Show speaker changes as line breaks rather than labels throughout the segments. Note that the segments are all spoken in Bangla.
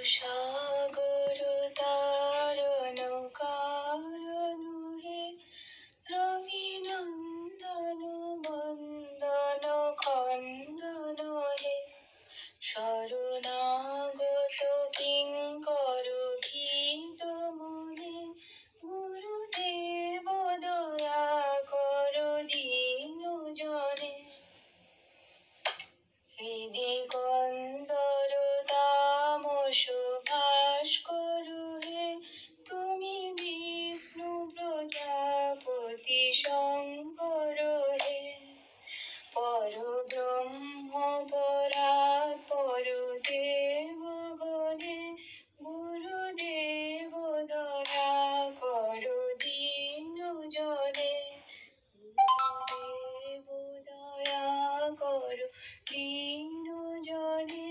সাগর তারণ কারণ হে রবি নন্দন বন্দন খণ্ডন হে শরণাগত কিঙ্কর ভীত মনে গুরুদেব দয়া কর দীন জনে হৃদি কন্দর তামস ভাস্কর হে তুমি বিষ্ণু প্রজাপতি শঙ্কর হে পরব্রহ্ম পরাৎপর দেব গণে গুরুদেব দয়া কর দীন জনে গুরুদেব দয়া কর দীন জনে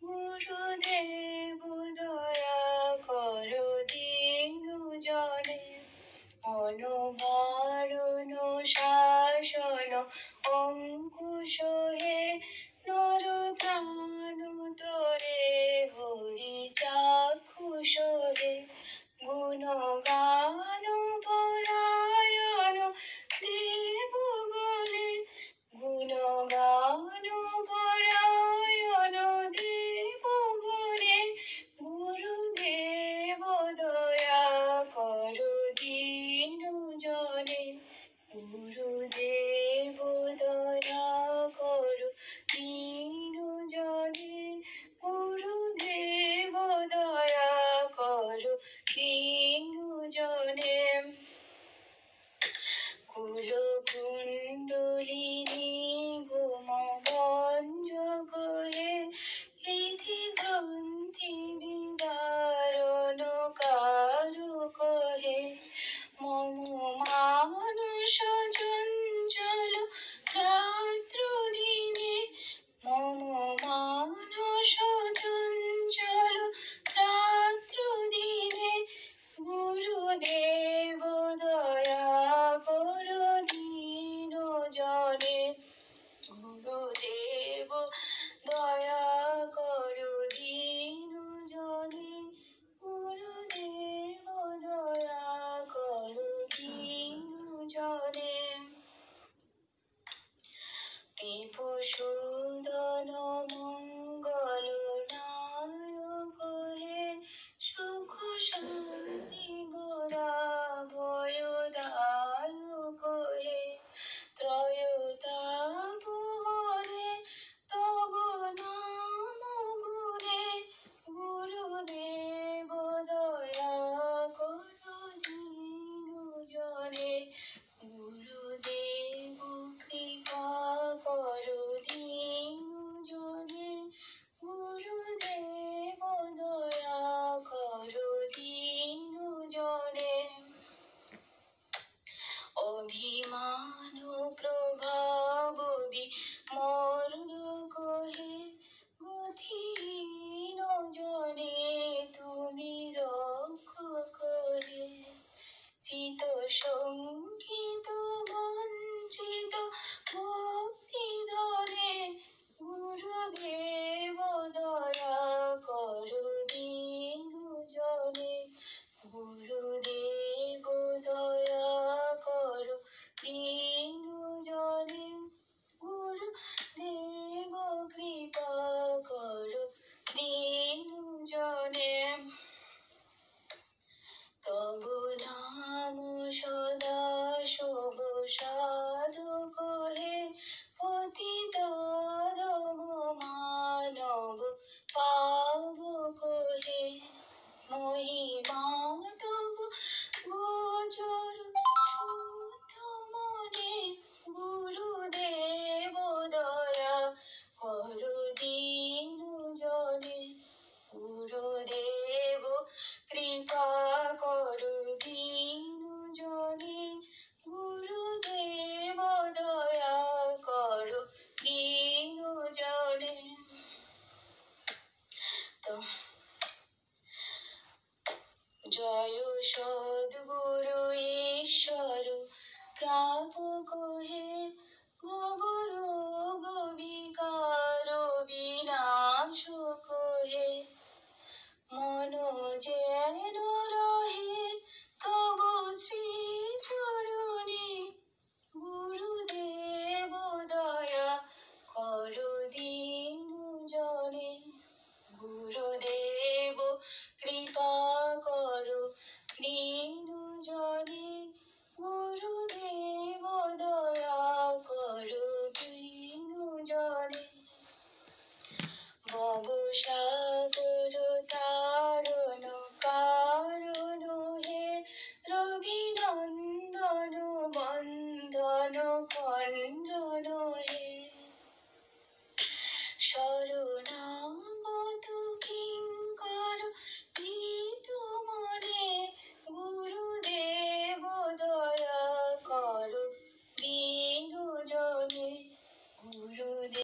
গুরুদেব দয়া কর দীন জনে অনুবারণ শাসন অঙ্কুশ হে নরপ্রাণ তরে হরি চাক্ষুষ হে গুণগান পরায়ণ দেবগণে গুণগান পরায়ণ দেবগণে গুরুদেব দয়া কর দীন জনে গুরুদেব দয়া কর দীন জনে গুরুদেব দয়া কর দীন জনে কুল কুণ্ডলিনী ঘুম ভঞ্জক হে হৃদি গ্রন্থি বিদারণ কারক হে মম মানস চঞ্চল রাত্র দিনে মম মানস চঞ্চল রাত্র দিনে গুরুদেব দয়া কর দীন জনে গুরুদেব দয়া কর দীন জনে গুরুদেব দয়া কর দীন জনে রিপুসূদন মঙ্গল নায়ক হে সুখ শান্তি গোরা ভয়দায়ক হে ত্রয়তাপ হরে তব নাম গুরে গুরুদেব দয়া কর দীন জনে গুরুদেব কৃপা কর দীন জনে গুরুদেব দয়া কর দীন জনে অভিমান প্রভাব বিমর্দক হে গতিহীন জনে তুমি রক্ষক হে চিত সঙ্গীত বঞ্চিত ভক্তি ধরে গুরুদেব দয়া কর দীন জনে গুরুদেব দয়া কর দীন জনে গুরুদেব কৃপা কর দীন জনে তব নাম সদা শুভ সাধক হে পতিত অধম মানব পাবক হে মহিমা তব গোচর শুদ্ধ মনে গুরুদেব দয়া কর দীন জনে গুরুদেব কৃপা কর দীন জনে গুরুদেব দয়া কর দীন জনে তো জয় সদ্গুরু ঈশ্বর প্রাপক হে ভবরোগ বিকার বিনাশক হে গুরুদেব কৃপা করো দীন জনে, গুরুদেব দয়া করো দীন জনে। ভবসাগর